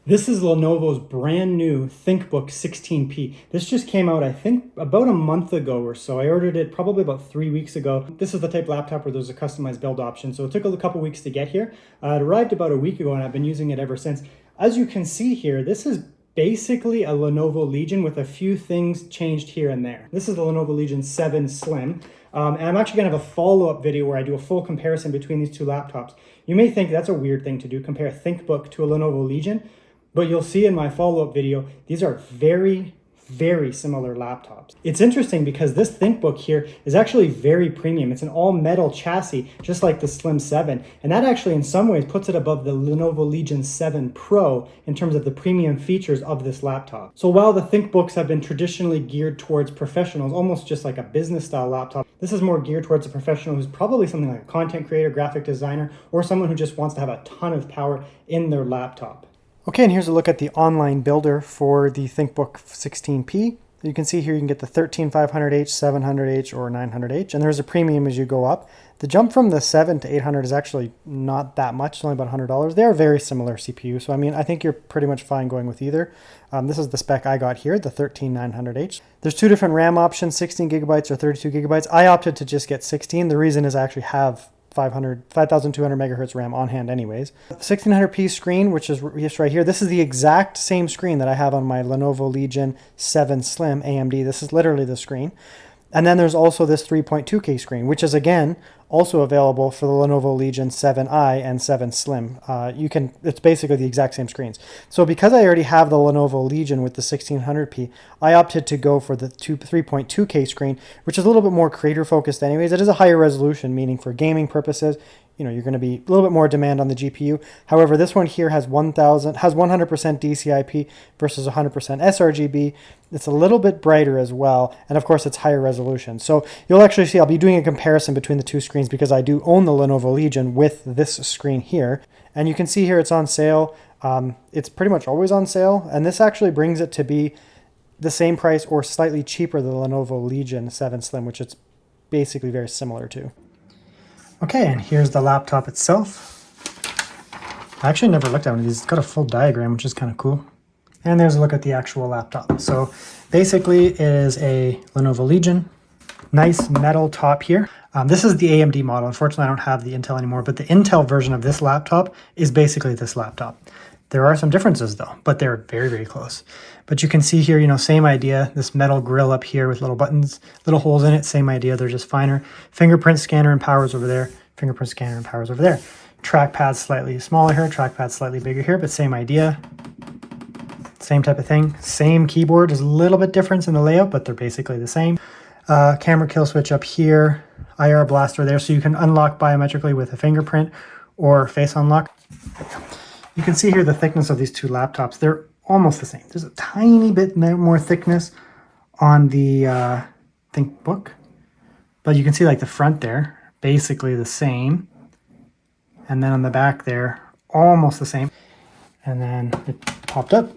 This is Lenovo's brand new ThinkBook 16P. This just came out, I think, about a month ago or so. I ordered it probably about 3 weeks ago. This is the type of laptop where there's a customized build option, so it took a couple weeks to get here. It arrived about a week ago and I've been using it ever since. As you can see here, this is basically a Lenovo Legion with a few things changed here and there. This is the Lenovo Legion 7 Slim. And I'm actually gonna have a follow-up video where I do a full comparison between these two laptops. You may think that's a weird thing to do, compare a ThinkBook to a Lenovo Legion, but you'll see in my follow-up video, these are very similar laptops. It's interesting because this ThinkBook here is actually very premium. It's an all-metal chassis, just like the Slim 7, and that actually in some ways puts it above the Lenovo Legion 7 Pro in terms of the premium features of this laptop. So while the ThinkBooks have been traditionally geared towards professionals, almost just like a business-style laptop, this is more geared towards a professional who's probably something like a content creator, graphic designer, or someone who just wants to have a ton of power in their laptop. Okay, and here's a look at the online builder for the ThinkBook 16P. You can see here you can get the 13500H, 700H, or 900H, and there's a premium as you go up. The jump from the 7 to 800 is actually not that much, it's only about $100. They are very similar CPU, so I mean, I think you're pretty much fine going with either. This is the spec I got here, the 13900H. There's two different RAM options, 16 gigabytes or 32 gigabytes. I opted to just get 16. The reason is I actually have 5,200 megahertz RAM on hand anyways. 1600p screen, which is just right here. This is the exact same screen that I have on my Lenovo Legion 7 Slim AMD. This is literally the screen. And then there's also this 3.2K screen, which is again also available for the Lenovo Legion 7i and 7 Slim. It's basically the exact same screens. So because I already have the Lenovo Legion with the 1600p, I opted to go for the 3.2K screen, which is a little bit more creator focused anyways. It is a higher resolution, meaning for gaming purposes, you're going to be a little bit more demand on the GPU. However, this one here has 100% DCI-P versus 100% sRGB. It's a little bit brighter as well, and of course it's higher resolution. So you'll actually see I'll be doing a comparison between the two screens because I do own the Lenovo Legion with this screen here. And you can see here it's on sale. It's pretty much always on sale, and this actually brings it to be the same price or slightly cheaper than the Lenovo Legion 7 Slim, which it's basically very similar to. Okay, and here's the laptop itself. I actually never looked at one of these. It's got a full diagram, which is kind of cool. And there's a look at the actual laptop. So basically it is a Lenovo Legion. Nice metal top here. This is the AMD model. Unfortunately, I don't have the Intel anymore, but the Intel version of this laptop is basically this laptop. There are some differences though, but they're very close. But you can see here, same idea, this metal grill up here with little buttons, little holes in it, same idea, they're just finer. Fingerprint scanner and powers over there, fingerprint scanner and powers over there. Trackpad slightly smaller here, trackpad slightly bigger here, but same idea. Same type of thing, same keyboard, there's a little bit difference in the layout, but they're basically the same. Camera kill switch up here, IR blaster there, so you can unlock biometrically with a fingerprint or face unlock. You can see here the thickness of these two laptops. They're almost the same. There's a tiny bit more thickness on the ThinkBook, but you can see like the front there, basically the same. And then on the back there, almost the same. And then it popped up.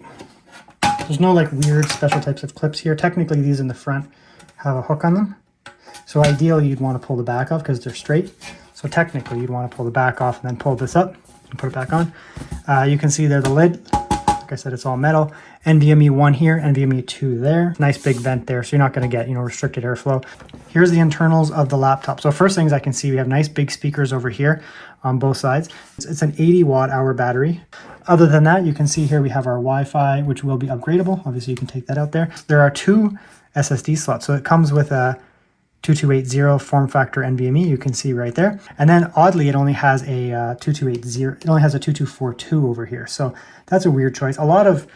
There's no like weird special types of clips here. Technically these in the front have a hook on them. So ideally you'd want to pull the back off because they're straight. So technically you'd want to pull the back off and then pull this up and put it back on. You can see there the lid. Like I said, it's all metal. NVMe 1 here, NVMe 2 there. Nice big vent there, so you're not going to get, restricted airflow. Here's the internals of the laptop. So first things I can see, we have nice big speakers over here on both sides. It's an 80 watt-hour battery. Other than that, you can see here we have our Wi-Fi, which will be upgradable. Obviously, you can take that out there. There are two SSD slots, so it comes with a 2280 form factor NVMe, you can see right there. And then oddly, it only has a 2280, it only has a 2242 over here. So that's a weird choice. A lot of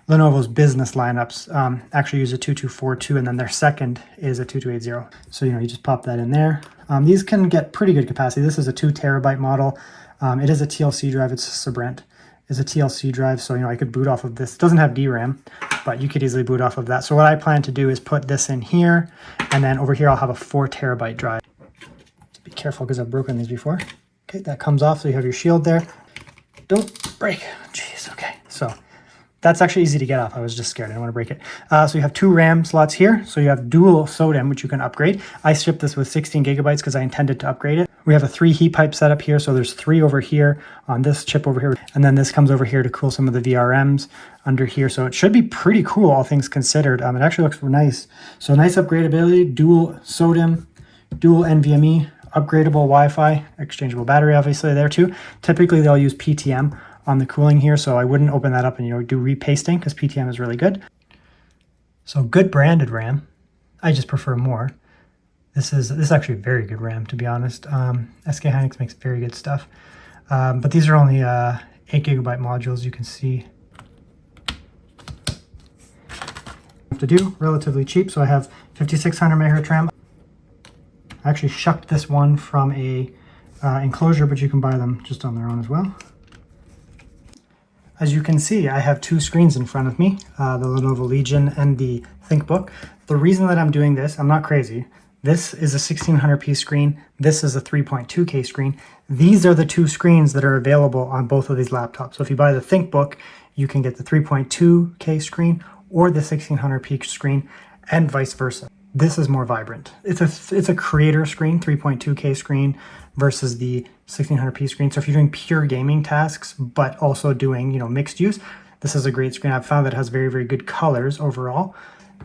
Lenovo's business lineups actually use a 2242, and then their second is a 2280. So, you just pop that in there. These can get pretty good capacity. This is a 2 terabyte model. It is a TLC drive, it's a Brent. Is a TLC drive, so I could boot off of this. It doesn't have DRAM, but you could easily boot off of that. So what I plan to do is put this in here, and then over here I'll have a 4 terabyte drive. Be careful because I've broken these before. Okay, that comes off, so you have your shield there. Don't break. Jeez, okay. So that's actually easy to get off. I was just scared. I didn't want to break it. So you have 2 RAM slots here. So you have dual SODIMM, which you can upgrade. I shipped this with 16 gigabytes because I intended to upgrade it. We have a 3 heat pipe setup here, so there's 3 over here on this chip over here, and then this comes over here to cool some of the VRMs under here. So it should be pretty cool, all things considered. It actually looks nice. So nice upgradability, dual SODIMM, dual NVMe, upgradable Wi-Fi, exchangeable battery obviously there too. Typically they'll use PTM on the cooling here, so I wouldn't open that up and do repasting because PTM is really good. So good branded RAM. I just prefer more. This is actually very good RAM, to be honest. SK Hynix makes very good stuff. But these are only 8GB modules, you can see. To do, relatively cheap. So I have 5600 megahertz RAM. I actually shucked this one from a enclosure, but you can buy them just on their own as well. As you can see, I have 2 screens in front of me, the Lenovo Legion and the ThinkBook. The reason that I'm doing this, I'm not crazy. This is a 1600p screen. This is a 3.2K screen. These are the 2 screens that are available on both of these laptops. So if you buy the ThinkBook, you can get the 3.2K screen or the 1600p screen, and vice versa. This is more vibrant. It's a creator screen, 3.2K screen versus the 1600p screen. So if you're doing pure gaming tasks, but also doing, mixed use, this is a great screen. I've found that it has very, very good colors overall.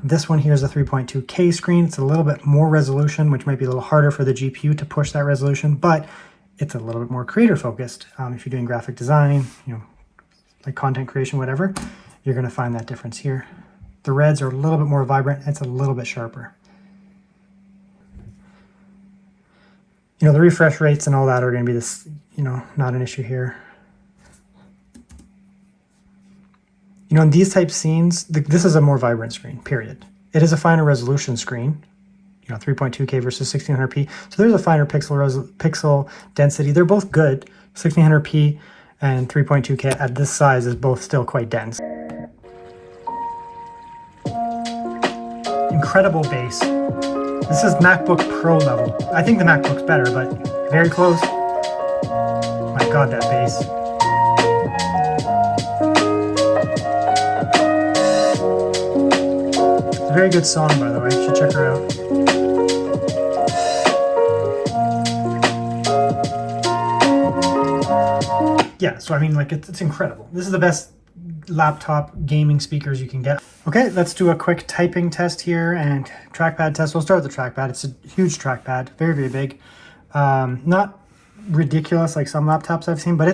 This one here is a 3.2K screen. It's a little bit more resolution, which might be a little harder for the GPU to push that resolution, but it's a little bit more creator focused. If you're doing graphic design, like content creation, whatever, you're going to find that difference here. The reds are a little bit more vibrant. It's a little bit sharper. The refresh rates and all that are going to be this, not an issue here. In these type scenes, this is a more vibrant screen, period. It is a finer resolution screen, 3.2K versus 1600p. So there's a finer pixel density. They're both good. 1600p and 3.2K at this size is both still quite dense. Incredible bass. This is MacBook Pro level. I think the MacBook's better, but very close. My God, that bass. It's a very good song, by the way. You should check her out. Yeah, so it's incredible. This is the best laptop gaming speakers you can get. Okay, let's do a quick typing test here and trackpad test. We'll start with the trackpad. It's a huge trackpad, very, very big. Not ridiculous like some laptops I've seen, but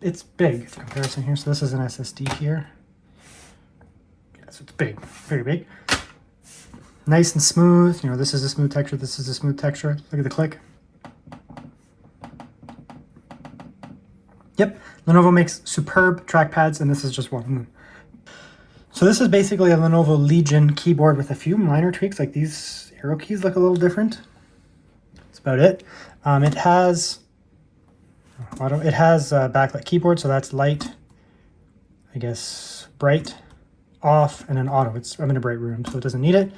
it's big. Comparison here. So this is an SSD here. Yeah, so it's big, very big. Nice and smooth. This is a smooth texture. This is a smooth texture. Look at the click. Yep, Lenovo makes superb trackpads, and this is just one of them. So this is basically a Lenovo Legion keyboard with a few minor tweaks, like these arrow keys look a little different. That's about it. It has backlit keyboard, so that's light, I guess bright, off, and then auto. I'm in a bright room, so it doesn't need it.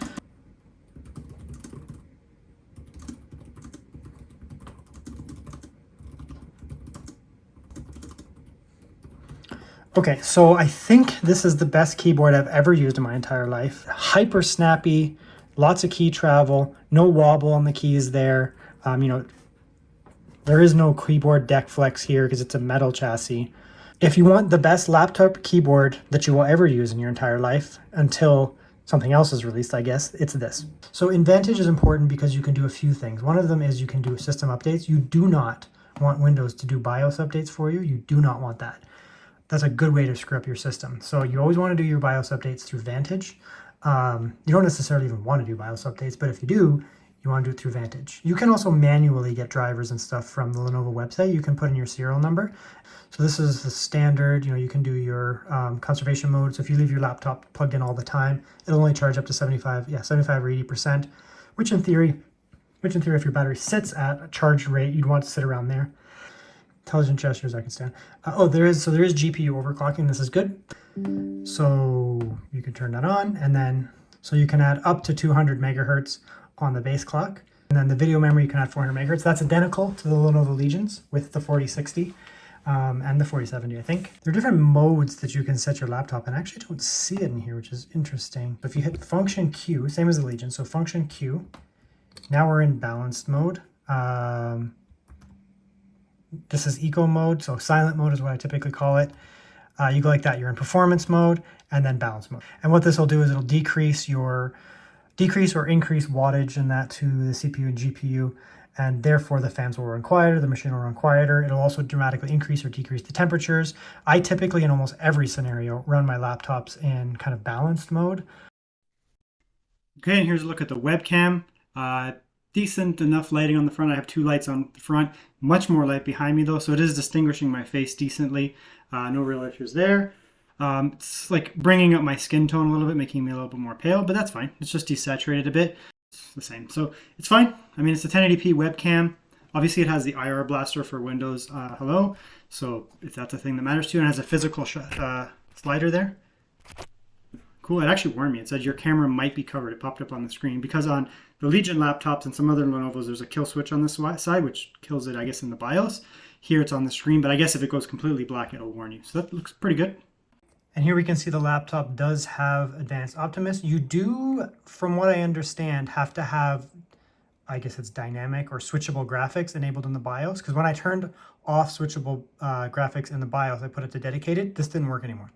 Okay, so I think this is the best keyboard I've ever used in my entire life. Hyper snappy, lots of key travel, no wobble on the keys there. There is no keyboard deck flex here because it's a metal chassis. If you want the best laptop keyboard that you will ever use in your entire life, until something else is released, I guess, it's this. So Vantage is important because you can do a few things. One of them is you can do system updates. You do not want Windows to do BIOS updates for you. You do not want that. That's a good way to screw up your system. So you always want to do your BIOS updates through Vantage. You don't necessarily even want to do BIOS updates, but if you do, you want to do it through Vantage. You can also manually get drivers and stuff from the Lenovo website. You can put in your serial number. So this is the standard, you can do your conservation mode. So if you leave your laptop plugged in all the time, it'll only charge up to 75 or 80%, which in theory, if your battery sits at a charge rate, you'd want to sit around there. Intelligent gestures I can stand. There is GPU overclocking. This is good. So you can turn that on, and then so you can add up to 200 megahertz on the base clock, and then the video memory you can add 400 megahertz. That's identical to the Lenovo Legions with the 4060 and the 4070. I think there are different modes that you can set your laptop, and I actually don't see it in here, which is interesting. If you hit function Q, same as the Legion, so function Q. Now we're in balanced mode. This is eco mode, so silent mode is what I typically call it. You go like that, you're in performance mode and then balance mode. And what this will do is it'll decrease or increase wattage in that to the CPU and GPU, and therefore the fans will run quieter, the machine will run quieter. It'll also dramatically increase or decrease the temperatures. I typically, in almost every scenario, run my laptops in kind of balanced mode. Okay, and here's a look at the webcam. Decent enough lighting on the front. I have 2 lights on the front, much more light behind me though, so it is distinguishing my face decently. No real issues there. It's like bringing up my skin tone a little bit, making me a little bit more pale, but that's fine. It's just desaturated a bit. It's the same, so it's fine. I mean, it's a 1080p webcam. Obviously, it has the IR blaster for Windows Hello, so if that's a thing that matters to you, and it has a physical slider there. Cool, it actually warned me. It said your camera might be covered. It popped up on the screen because on the Legion laptops and some other Lenovos, there's a kill switch on this side, which kills it, I guess, in the BIOS. Here it's on the screen, but I guess if it goes completely black, it'll warn you. So that looks pretty good. And here we can see the laptop does have advanced Optimus. You do, from what I understand, have to have, I guess it's dynamic or switchable graphics enabled in the BIOS. Because when I turned off switchable graphics in the BIOS, I put it to dedicated. This didn't work anymore.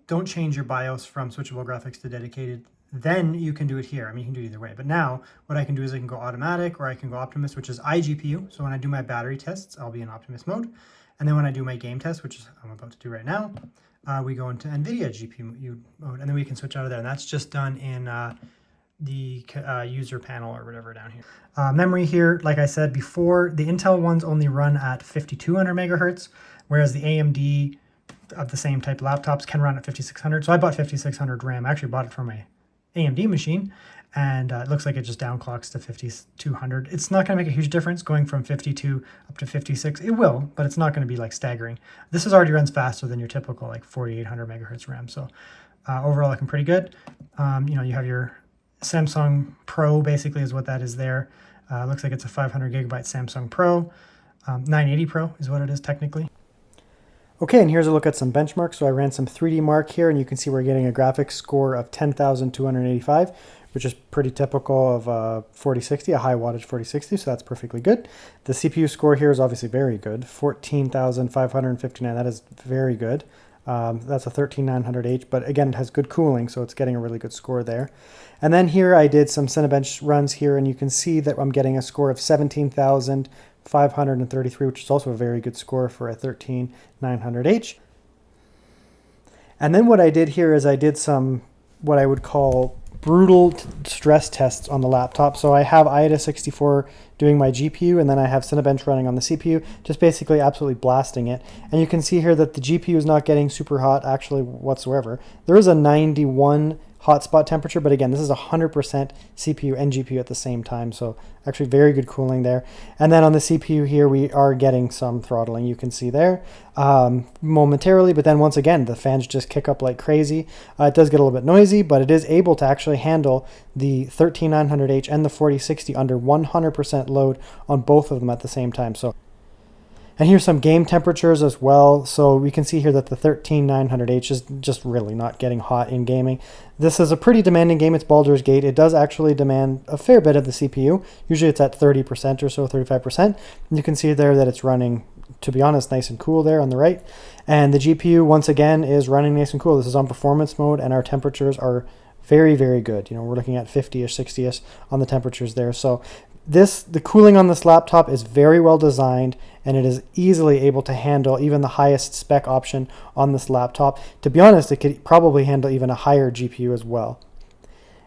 Don't change your BIOS from switchable graphics to dedicated. Then you can do it here. I mean, you can do it either way. But now what I can do is I can go automatic or I can go Optimus, which is iGPU. So when I do my battery tests, I'll be in Optimus mode. And then when I do my game test, which is I'm about to do right now, we go into NVIDIA GPU mode. And then we can switch out of there. And that's just done in the user panel or whatever down here. Memory here, like I said before, the Intel ones only run at 5200 megahertz, whereas the AMD of the same type laptops can run at 5600. So I bought 5600 RAM. I actually bought it for my AMD machine, and it looks like it just downclocks to 5200. It's not going to make a huge difference going from 52 up to 56. It will, but it's not going to be like staggering. This already runs faster than your typical like 4800 megahertz RAM. So overall, looking pretty good. You know, you have your Samsung Pro basically is what that is there. Looks like it's a 500 gigabyte Samsung Pro. 980 Pro is what it is technically. Okay, and here's a look at some benchmarks. So I ran some 3D Mark here, and you can see we're getting a graphics score of 10,285, which is pretty typical of 4060, a high wattage 4060, so that's perfectly good. The CPU score here is obviously very good, 14,559, that is very good. That's a 13900H, but again, it has good cooling, so it's getting a really good score there. And then here I did some Cinebench runs here, and you can see that I'm getting a score of 17,533, which is also a very good score for a 13900H. And then what I did here is I did some what I would call brutal stress tests on the laptop. So I have IDA64 doing my GPU, and then I have Cinebench running on the CPU, just basically absolutely blasting it. And you can see here that the GPU is not getting super hot actually whatsoever. There is a 91 hotspot temperature, but again, this is 100% CPU and GPU at the same time, so actually very good cooling there. And then on the CPU here, we are getting some throttling, you can see there momentarily, but then once again, the fans just kick up like crazy. It does get a little bit noisy, but it is able to actually handle the 13900H and the 4060 under 100% load on both of them at the same time. So, and here's some game temperatures as well. So we can see here that the 13900H is just really not getting hot in gaming. This is a pretty demanding game. It's Baldur's Gate. It does actually demand a fair bit of the CPU. Usually it's at 30% or so, 35%. You can see there that it's running, to be honest, nice and cool there on the right. And the GPU, once again, is running nice and cool. This is on performance mode, and our temperatures are very, very good. You know, we're looking at 50-ish, 60-ish on the temperatures there. So the cooling on this laptop is very well designed, and it is easily able to handle even the highest spec option on this laptop. To be honest, it could probably handle even a higher GPU as well.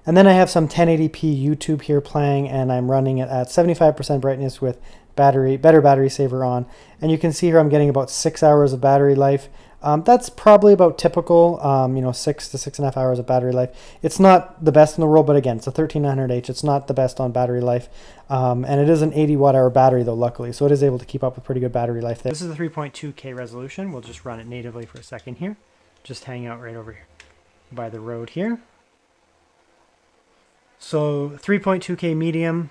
And then I have some 1080p YouTube here playing, and I'm running it at 75% brightness with better battery saver on. And you can see here I'm getting about 6 hours of battery life. That's probably about typical, 6 to 6.5 hours of battery life. It's not the best in the world, but again, it's a 13900H. It's not the best on battery life. And it is an 80 watt hour battery though, luckily. So it is able to keep up with pretty good battery life there. This is a 3.2K resolution. We'll just run it natively for a second here. Just hang out right over here by the road here. So 3.2K medium,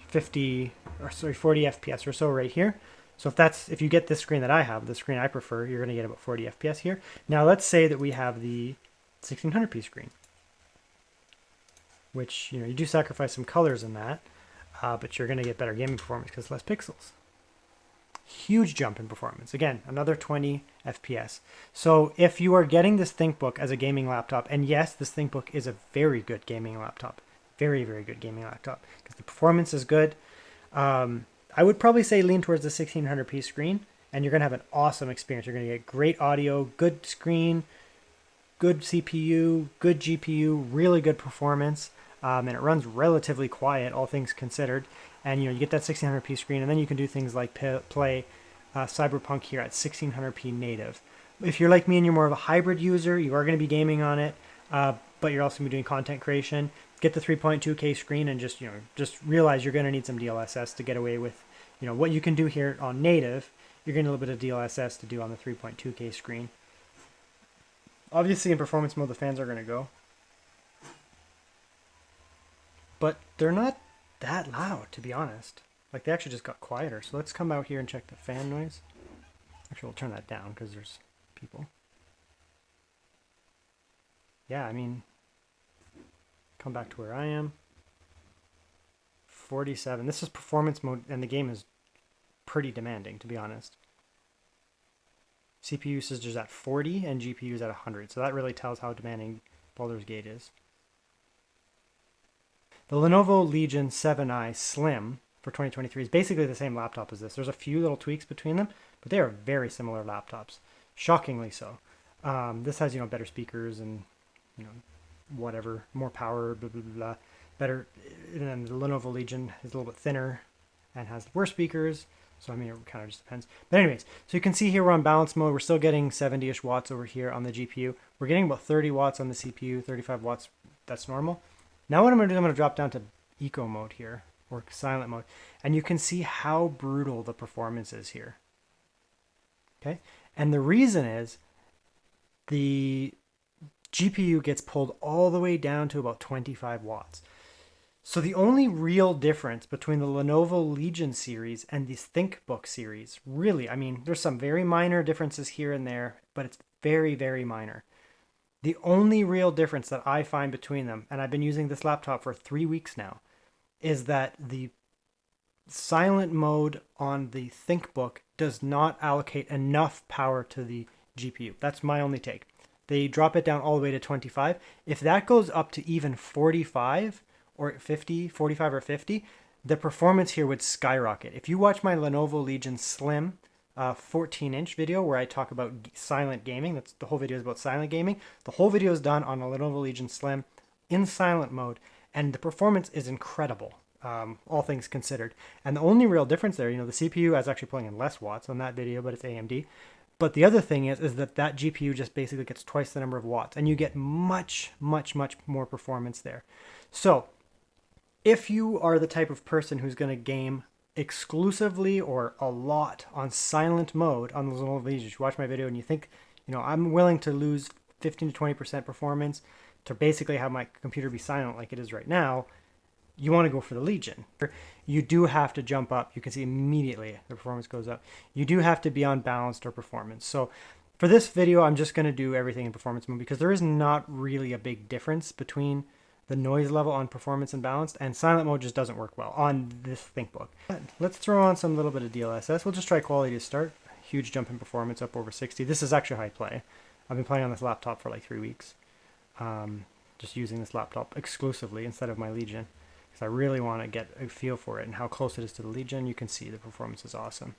40 FPS or so right here. So if you get this screen that I have, the screen I prefer, you're going to get about 40 FPS here. Now let's say that we have the 1600p screen, which you do sacrifice some colors in that, but you're going to get better gaming performance because less pixels. Huge jump in performance. Again, another 20 FPS. So if you are getting this ThinkBook as a gaming laptop, and yes, this ThinkBook is a very good gaming laptop, very, very good gaming laptop, because the performance is good. I would probably say lean towards the 1600p screen, and you're going to have an awesome experience. You're going to get great audio, good screen, good CPU, good GPU, really good performance, and it runs relatively quiet, all things considered. And you get that 1600p screen, and then you can do things like play Cyberpunk here at 1600p native. If you're like me and you're more of a hybrid user, you are going to be gaming on it, but you're also going to be doing content creation. Get the 3.2K screen, and just realize you're going to need some DLSS to get away with what you can do here on native. You're getting a little bit of DLSS to do on the 3.2K screen. Obviously, in performance mode, the fans are going to go, but they're not that loud, to be honest. Like, they actually just got quieter. So let's come out here and check the fan noise. Actually, we'll turn that down because there's people. Yeah, I mean, come back to where I am. 47. This is performance mode, and the game is pretty demanding, to be honest. CPU usage is at 40 and GPU is at 100, so that really tells how demanding Baldur's Gate is. The Lenovo Legion 7i Slim for 2023 is basically the same laptop as this. There's a few little tweaks between them, but they are very similar laptops, shockingly so. This has better speakers and whatever, more power, blah blah blah, better. And then the Lenovo Legion is a little bit thinner and has worse speakers. So I mean, it kind of just depends. But anyways, so you can see here we're on balance mode. We're still getting 70-ish watts over here on the GPU. We're getting about 30 watts on the CPU, 35 watts. That's normal. Now what I'm going to do, I'm going to drop down to eco mode here, or silent mode. And you can see how brutal the performance is here. Okay? And the reason is the GPU gets pulled all the way down to about 25 watts. So the only real difference between the Lenovo Legion series and this ThinkBook series, really, I mean, there's some very minor differences here and there, but it's very, very minor. The only real difference that I find between them, and I've been using this laptop for 3 weeks now, is that the silent mode on the ThinkBook does not allocate enough power to the GPU. That's my only take. They drop it down all the way to 25. If that goes up to even 45, or 50, 45 or 50, the performance here would skyrocket. If you watch my Lenovo Legion Slim 14-inch video where I talk about silent gaming, that's the whole video is about silent gaming. The whole video is done on a Lenovo Legion Slim in silent mode, and the performance is incredible, all things considered. And the only real difference there, the CPU is actually pulling in less watts on that video, but it's AMD. But the other thing is that GPU just basically gets twice the number of watts, and you get much, much, much more performance there. So if you are the type of person who's going to game exclusively or a lot on silent mode on those Lenovo Legions, you watch my video and you think, I'm willing to lose 15 to 20% performance to basically have my computer be silent like it is right now, you want to go for the Legion. You do have to jump up. You can see immediately the performance goes up. You do have to be on balanced or performance. So for this video, I'm just going to do everything in performance mode because there is not really a big difference between the noise level on performance and balanced, and silent mode just doesn't work well on this ThinkBook. Let's throw on some little bit of DLSS. We'll just try quality to start. Huge jump in performance, up over 60. This is actually high play. I've been playing on this laptop for like 3 weeks. Just using this laptop exclusively instead of my Legion, because I really want to get a feel for it and how close it is to the Legion. You can see the performance is awesome.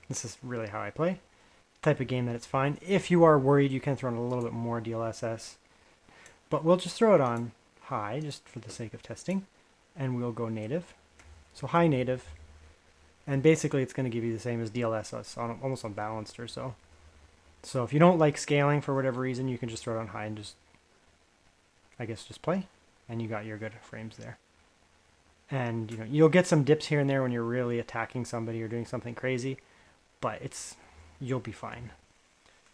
This is really how I play. Type of game that it's fine. If you are worried, you can throw in a little bit more DLSS. But we'll just throw it on high, just for the sake of testing, and we'll go native. So high native, and basically it's going to give you the same as DLSS, almost unbalanced or so. So if you don't like scaling for whatever reason, you can just throw it on high and just play, and you got your good frames there. And you'll get some dips here and there when you're really attacking somebody or doing something crazy, but you'll be fine.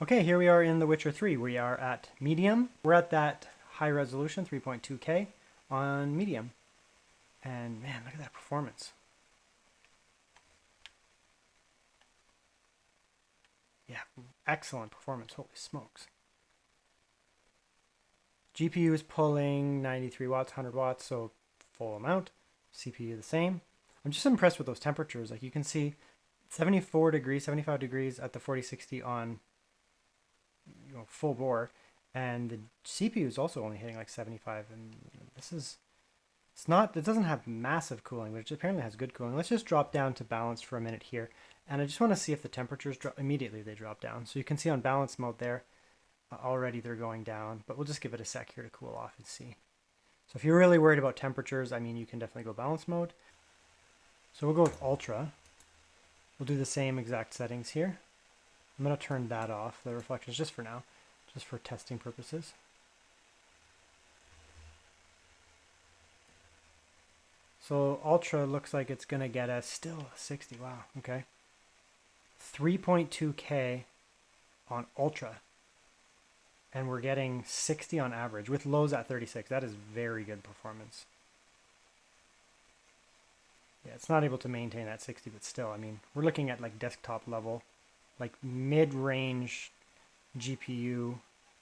Okay, here we are in The Witcher 3. We are at medium. We're at that high resolution, 3.2K on medium. And man, look at that performance. Yeah, excellent performance. Holy smokes. GPU is pulling 93 watts, 100 watts, so full amount. CPU the same. I'm just impressed with those temperatures. Like you can see 74 degrees, 75 degrees at the 4060 on full bore, and the CPU is also only hitting like 75. And this is it doesn't have massive cooling, but it apparently has good cooling. Let's just drop down to balance for a minute here, and I just want to see if the temperatures drop. Immediately they drop down, so you can see on balance mode there already they're going down, but we'll just give it a sec here to cool off and see. So if you're really worried about temperatures, I mean, you can definitely go balance mode. So we'll go with ultra. We'll do the same exact settings here. I'm going to turn that off, the reflections, just for now, just for testing purposes. So ultra looks like it's going to get us still 60. Wow, okay. 3.2K on ultra. And we're getting 60 on average with lows at 36. That is very good performance. Yeah, it's not able to maintain that 60, but still, I mean, we're looking at like desktop level, like mid-range GPU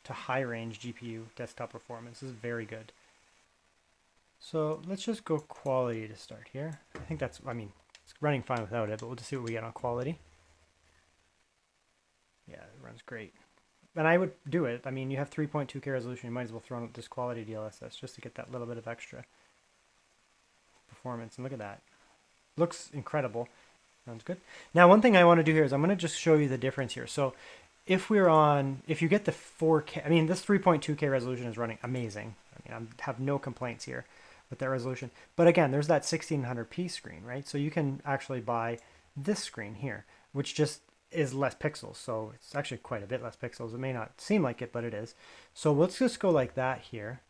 to high-range GPU desktop performance. This is very good. So let's just go quality to start here. I think that's, I mean, it's running fine without it, but we'll just see what we get on quality. Yeah, it runs great. And I would do it. I mean, you have 3.2K resolution. You might as well throw in this quality DLSS just to get that little bit of extra performance. And look at that. Looks incredible. Sounds good. Now, one thing I want to do here is I'm going to just show you the difference here. So if you get the 4K, I mean, this 3.2K resolution is running amazing. I mean, I have no complaints here with that resolution. But again, there's that 1600p screen, right? So you can actually buy this screen here, which just is less pixels. So it's actually quite a bit less pixels. It may not seem like it, but it is. So let's just go like that here,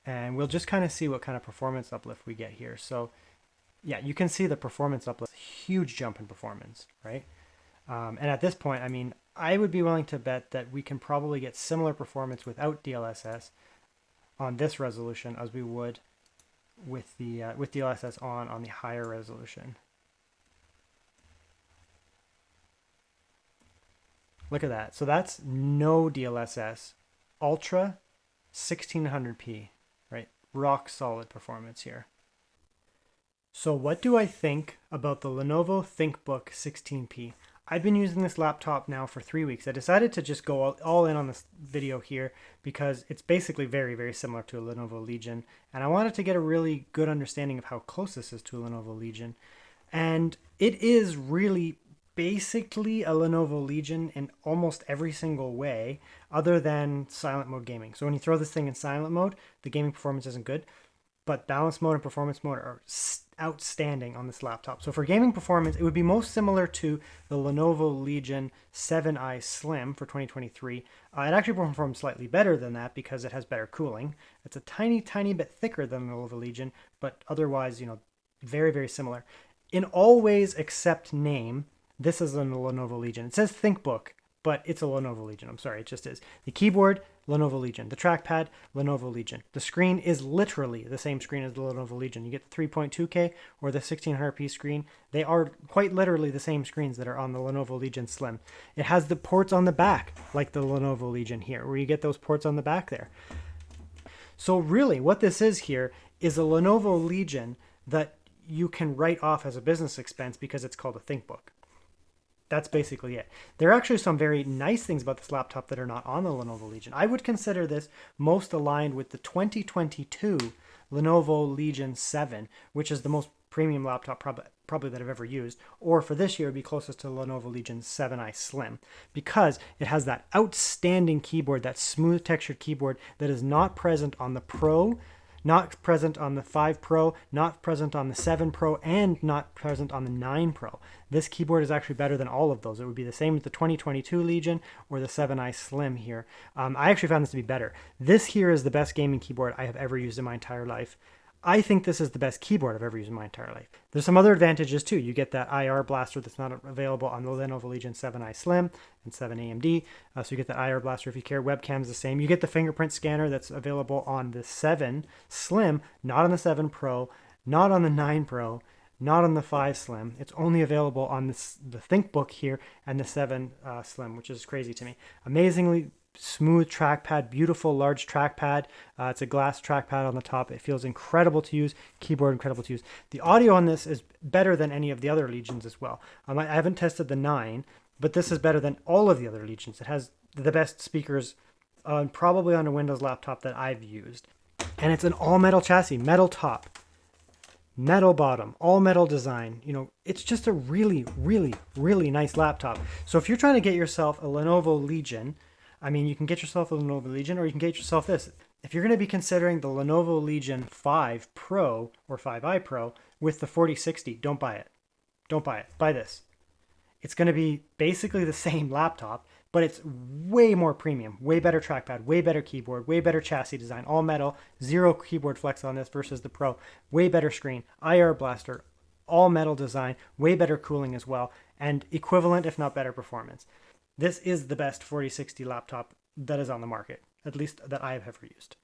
and we'll just kind of see what kind of performance uplift we get here. So yeah, you can see the performance uplift, huge jump in performance, right? And at this point, I mean, I would be willing to bet that we can probably get similar performance without DLSS on this resolution as we would with the with DLSS on the higher resolution. Look at that. So that's no DLSS, ultra 1600p, right? Rock solid performance here. So what do I think about the Lenovo ThinkBook 16p? I've been using this laptop now for 3 weeks. I decided to just go all in on this video here because it's basically very, very similar to a Lenovo Legion. And I wanted to get a really good understanding of how close this is to a Lenovo Legion. And it is really basically a Lenovo Legion in almost every single way other than silent mode gaming. So when you throw this thing in silent mode, the gaming performance isn't good. But balance mode and performance mode are outstanding on this laptop. So for gaming performance, it would be most similar to the Lenovo Legion 7i Slim for 2023. It actually performs slightly better than that because it has better cooling. It's a tiny, tiny bit thicker than the Lenovo Legion, but otherwise, very, very similar. In all ways except name, this is a Lenovo Legion. It says ThinkBook, but it's a Lenovo Legion. I'm sorry, it just is. The keyboard, Lenovo Legion. The trackpad, Lenovo Legion. The screen is literally the same screen as the Lenovo Legion. You get the 3.2K or the 1600p screen. They are quite literally the same screens that are on the Lenovo Legion Slim. It has the ports on the back, like the Lenovo Legion here, where you get those ports on the back there. So really, what this is here is a Lenovo Legion that you can write off as a business expense because it's called a ThinkBook. That's basically it. There are actually some very nice things about this laptop that are not on the Lenovo Legion. I would consider this most aligned with the 2022 Lenovo Legion 7, which is the most premium laptop probably that I've ever used. Or for this year, it would be closest to Lenovo Legion 7i Slim because it has that outstanding keyboard, that smooth textured keyboard that is not present on the Pro, not present on the 5 Pro, not present on the 7 Pro, and not present on the 9 Pro. This keyboard is actually better than all of those. It would be the same as the 2022 Legion or the 7i Slim here. I actually found this to be better. This here is the best gaming keyboard I have ever used in my entire life. I think this is the best keyboard I've ever used in my entire life. There's some other advantages too. You get that IR blaster that's not available on the Lenovo Legion 7i Slim and 7 AMD. So you get that IR blaster if you care. Webcam's the same. You get the fingerprint scanner that's available on the 7 Slim, not on the 7 Pro, not on the 9 Pro, not on the 5 Slim. It's only available on the ThinkBook here and the 7 Slim, which is crazy to me. Amazingly smooth trackpad, beautiful large trackpad. It's a glass trackpad on the top. It feels incredible to use. Keyboard incredible to use. The audio on this is better than any of the other Legions as well. I haven't tested the 9, but this is better than all of the other Legions. It has the best speakers probably on a Windows laptop that I've used. And it's an all metal chassis, metal top, metal bottom, all metal design. You know, it's just a really, really, really nice laptop. So if you're trying to get yourself a Lenovo Legion, I mean, you can get yourself a Lenovo Legion, or you can get yourself this. If you're going to be considering the Lenovo Legion 5 Pro or 5i Pro with the 4060, don't buy it. Don't buy it. Buy this. It's going to be basically the same laptop, but it's way more premium, way better trackpad, way better keyboard, way better chassis design, all metal, zero keyboard flex on this versus the Pro, way better screen, IR blaster, all metal design, way better cooling as well, and equivalent, if not better, performance. This is the best 4060 laptop that is on the market, at least that I have ever used.